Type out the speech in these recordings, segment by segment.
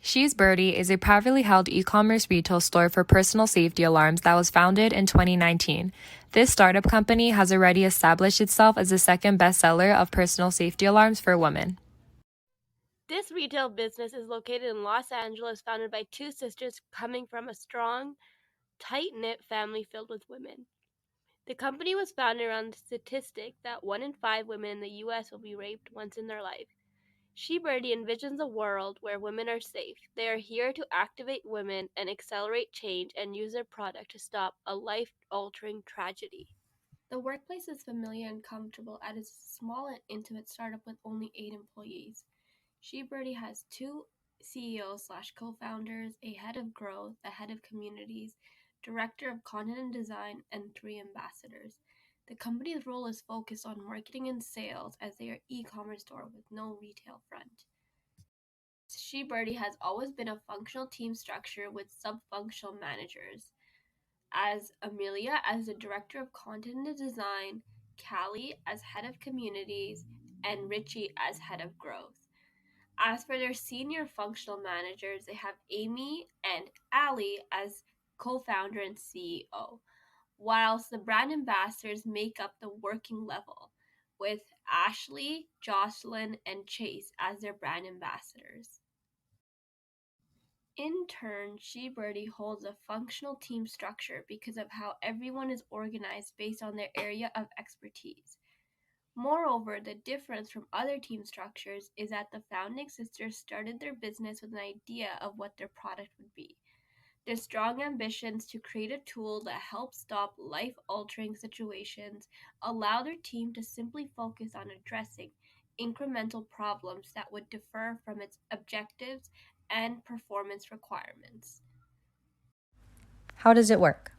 She's Birdie is a privately held e-commerce retail store for personal safety alarms that was founded in 2019. This startup company has already established itself as the second bestseller of personal safety alarms for women. This retail business is located in Los Angeles, founded by two sisters coming from a strong, tight-knit family filled with women. The company was founded around the statistic that 1 in 5 women in the U.S. will be raped once in their life. Birdie envisions a world where women are safe. They are here to activate women and accelerate change and use their product to stop a life-altering tragedy. The workplace is familiar and comfortable as it's a small and intimate startup with only 8 employees. Birdie has 2 CEOs/co-founders, a head of growth, a head of communities, director of content and design, and 3 ambassadors. The company's role is focused on marketing and sales as they are e-commerce store with no retail front. Birdie has always been a functional team structure with sub-functional managers, as Amelia as the director of content and design, Callie as head of communities, and Richie as head of growth. As for their senior functional managers, they have Amy and Allie as co-founder and CEO, whilst the brand ambassadors make up the working level, with Ashley, Jocelyn, and Chase as their brand ambassadors. In turn, Birdie holds a functional team structure because of how everyone is organized based on their area of expertise. Moreover, the difference from other team structures is that the founding sisters started their business with an idea of what their product would be. Their strong ambitions to create a tool that helps stop life-altering situations allow their team to simply focus on addressing incremental problems that would differ from its objectives and performance requirements. How does it work?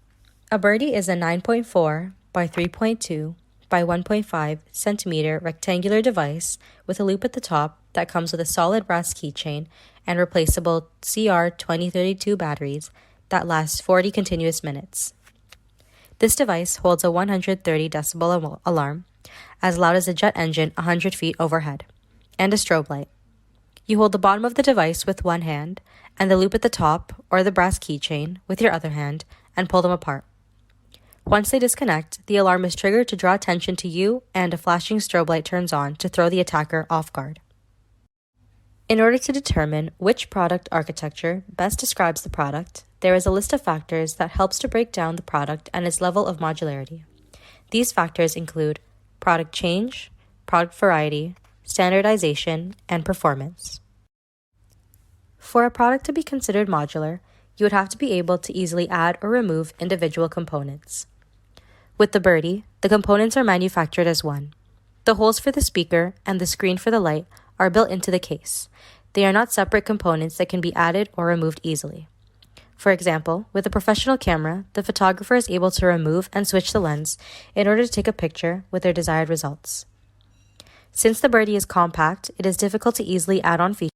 A Birdie is a 9.4 by 3.2 by 1.5 centimeter rectangular device with a loop at the top that comes with a solid brass keychain and replaceable CR2032 batteries that last 40 continuous minutes. This device holds a 130 decibel alarm, as loud as a jet engine 100 feet overhead, and a strobe light. You hold the bottom of the device with one hand and the loop at the top or the brass keychain with your other hand and pull them apart. Once they disconnect, the alarm is triggered to draw attention to you and a flashing strobe light turns on to throw the attacker off guard. In order to determine which product architecture best describes the product, there is a list of factors that helps to break down the product and its level of modularity. These factors include product change, product variety, standardization, and performance. For a product to be considered modular, you would have to be able to easily add or remove individual components. With the Birdie, the components are manufactured as one. The holes for the speaker and the screen for the light are built into the case. They are not separate components that can be added or removed easily. For example, with a professional camera, the photographer is able to remove and switch the lens in order to take a picture with their desired results. Since the Birdie is compact, it is difficult to easily add on features.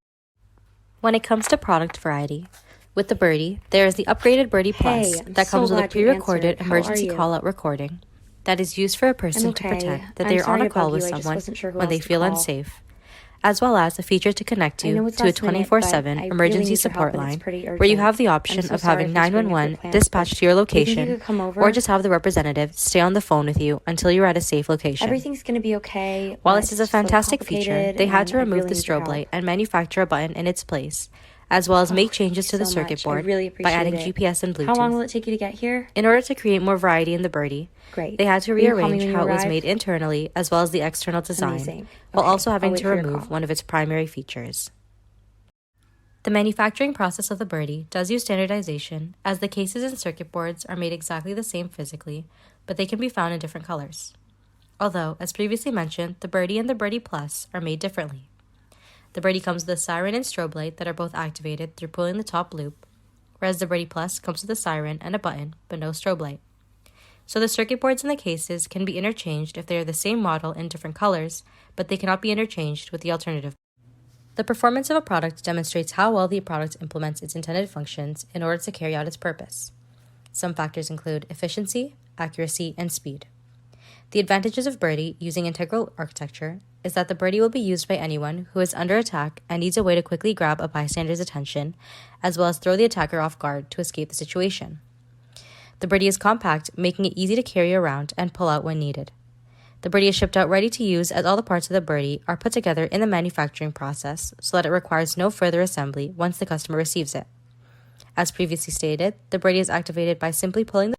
When it comes to product variety, with the Birdie, there is the upgraded Birdie Plus that comes with a pre-recorded emergency call-out recording that is used for a person to pretend that they are on a call with someone when they feel unsafe, as well as a feature to connect to a 24/7 emergency support line where you have the option of having 911 dispatched to your location or just have the representative stay on the phone with you until you're at a safe location. Everything's going to be okay. While this is a fantastic feature, they had to remove the strobe light and manufacture a button in its place, as well as make changes to the circuit board by adding GPS and Bluetooth. How long will it take you to get here? In order to create more variety in the Birdie, they had to rearrange how it was made internally as well as the external design, while also having to remove one of its primary features. The manufacturing process of the Birdie does use standardization, as the cases and circuit boards are made exactly the same physically, but they can be found in different colors. Although, as previously mentioned, the Birdie and the Birdie Plus are made differently. The Birdie comes with a siren and strobe light that are both activated through pulling the top loop, whereas the Birdie Plus comes with a siren and a button, but no strobe light. So the circuit boards in the cases can be interchanged if they are the same model in different colors, but they cannot be interchanged with the alternative. The performance of a product demonstrates how well the product implements its intended functions in order to carry out its purpose. Some factors include efficiency, accuracy, and speed. The advantages of Birdie using integral architecture is that the Birdie will be used by anyone who is under attack and needs a way to quickly grab a bystander's attention, as well as throw the attacker off guard to escape the situation. The Birdie is compact, making it easy to carry around and pull out when needed. The Birdie is shipped out ready to use, as all the parts of the Birdie are put together in the manufacturing process so that it requires no further assembly once the customer receives it. As previously stated, the Birdie is activated by simply pulling the...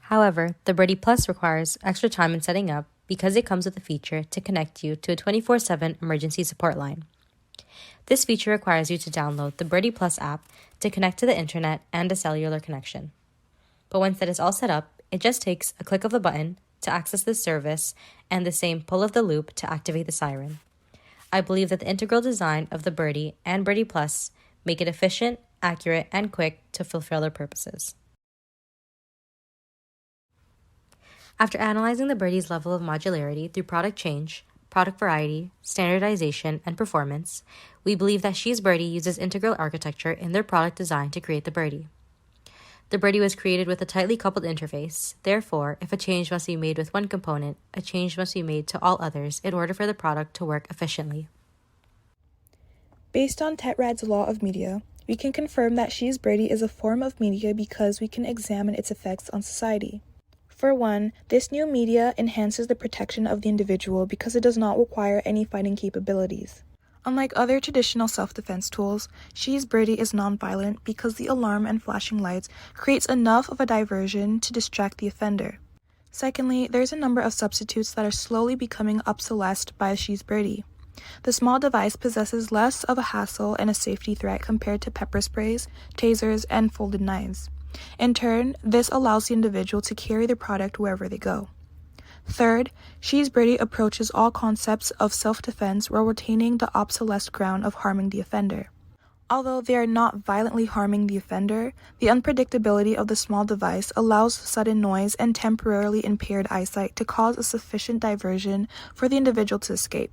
However, the Birdie Plus requires extra time in setting up because it comes with a feature to connect you to a 24/7 emergency support line. This feature requires you to download the Birdie Plus app to connect to the internet and a cellular connection. But once that is all set up, it just takes a click of the button to access this service and the same pull of the loop to activate the siren. I believe that the integral design of the Birdie and Birdie Plus make it efficient, accurate, and quick to fulfill their purposes. After analyzing the Birdie's level of modularity through product change, product variety, standardization, and performance, we believe that She's Birdie uses integral architecture in their product design to create the Birdie. The Birdie was created with a tightly coupled interface. Therefore, if a change must be made with one component, a change must be made to all others in order for the product to work efficiently. Based on TETRAD'S law of media, we can confirm that She's Birdie is a form of media because we can examine its effects on society. For one, this new media enhances the protection of the individual because it does not require any fighting capabilities. Unlike other traditional self-defense tools, She's Birdie is non-violent because the alarm and flashing lights creates enough of a diversion to distract the offender. Secondly, there's a number of substitutes that are slowly becoming obsolesced by She's Birdie. The small device possesses less of a hassle and a safety threat compared to pepper sprays, tasers, and folded knives. In turn, this allows the individual to carry the product wherever they go. Third, She's Birdie approaches all concepts of self-defense while retaining the obsolete ground of harming the offender. Although they are not violently harming the offender, the unpredictability of the small device allows sudden noise and temporarily impaired eyesight to cause a sufficient diversion for the individual to escape.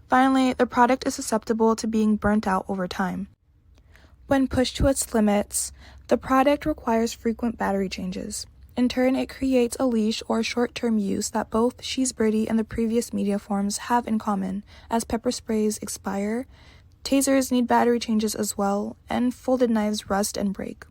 Finally, the product is susceptible to being burnt out over time. When pushed to its limits, the product requires frequent battery changes. In turn, it creates a leash or short-term use that both She's Birdie and the previous media forms have in common, as pepper sprays expire, tasers need battery changes as well, and folded knives rust and break.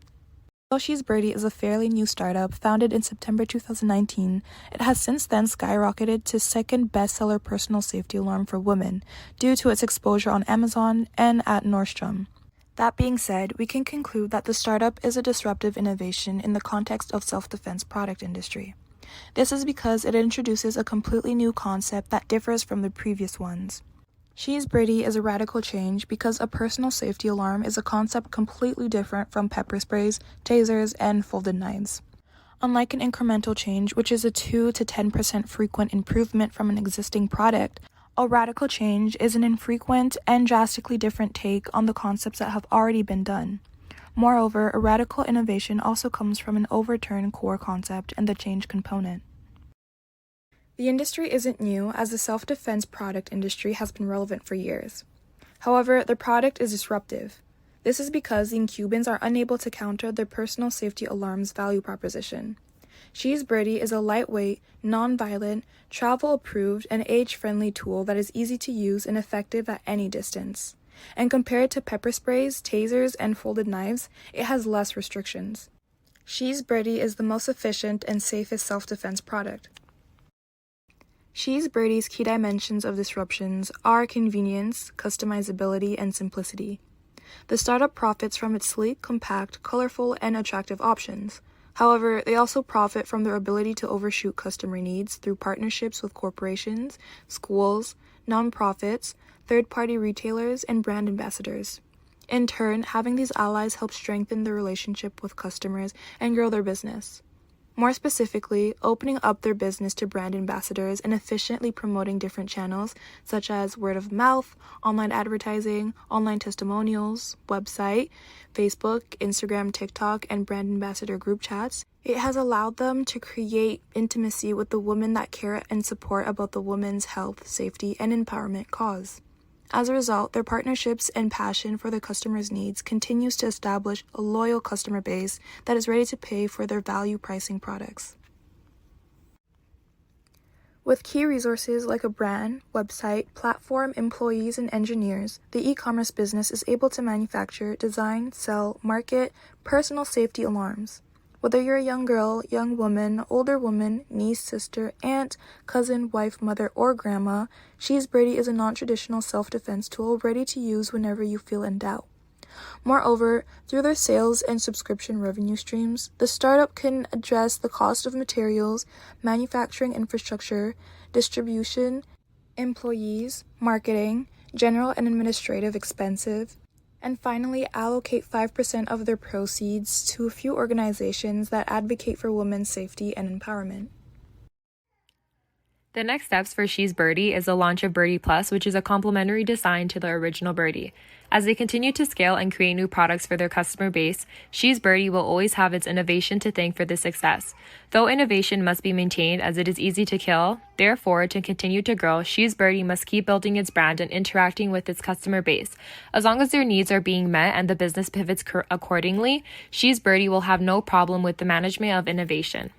Although She's Birdie is a fairly new startup founded in September 2019, it has since then skyrocketed to second bestseller personal safety alarm for women due to its exposure on Amazon and at Nordstrom. That being said, we can conclude that the startup is a disruptive innovation in the context of self-defense product industry. This is because it introduces a completely new concept that differs from the previous ones. She's Birdie is a radical change because a personal safety alarm is a concept completely different from pepper sprays, tasers, and folded knives. Unlike an incremental change, which is a 2 to 10% frequent improvement from an existing product, a radical change is an infrequent and drastically different take on the concepts that have already been done. Moreover, a radical innovation also comes from an overturned core concept and the change component. The industry isn't new, as the self-defense product industry has been relevant for years. However, the product is disruptive. This is because the incumbents are unable to counter their personal safety alarm's value proposition. She's Birdie is a lightweight, non-violent, travel-approved, and age-friendly tool that is easy to use and effective at any distance. And compared to pepper sprays, tasers, and folded knives, it has less restrictions. She's Birdie is the most efficient and safest self-defense product. She's Birdie's key dimensions of disruptions are convenience, customizability, and simplicity. The startup profits from its sleek, compact, colorful, and attractive options. However, they also profit from their ability to overshoot customer needs through partnerships with corporations, schools, nonprofits, third-party retailers, and brand ambassadors. In turn, having these allies helps strengthen their relationship with customers and grow their business. More specifically, opening up their business to brand ambassadors and efficiently promoting different channels such as word of mouth, online advertising, online testimonials, website, Facebook, Instagram, TikTok, and brand ambassador group chats. It has allowed them to create intimacy with the women that care and support about the women's health, safety, and empowerment cause. As a result, their partnerships and passion for their customers' needs continues to establish a loyal customer base that is ready to pay for their value pricing products. With key resources like a brand, website, platform, employees, and engineers, the e-commerce business is able to manufacture, design, sell, market personal safety alarms. Whether you're a young girl, young woman, older woman, niece, sister, aunt, cousin, wife, mother, or grandma, She's Birdie is a non-traditional self-defense tool ready to use whenever you feel in doubt. Moreover, through their sales and subscription revenue streams, the startup can address the cost of materials, manufacturing infrastructure, distribution, employees, marketing, general and administrative expenses, and finally allocate 5% of their proceeds to a few organizations that advocate for women's safety and empowerment. The next steps for She's Birdie is the launch of Birdie Plus, which is a complementary design to the original Birdie. As they continue to scale and create new products for their customer base, She's Birdie will always have its innovation to thank for this success. Though innovation must be maintained as it is easy to kill, therefore, to continue to grow, She's Birdie must keep building its brand and interacting with its customer base. As long as their needs are being met and the business pivots accordingly, She's Birdie will have no problem with the management of innovation.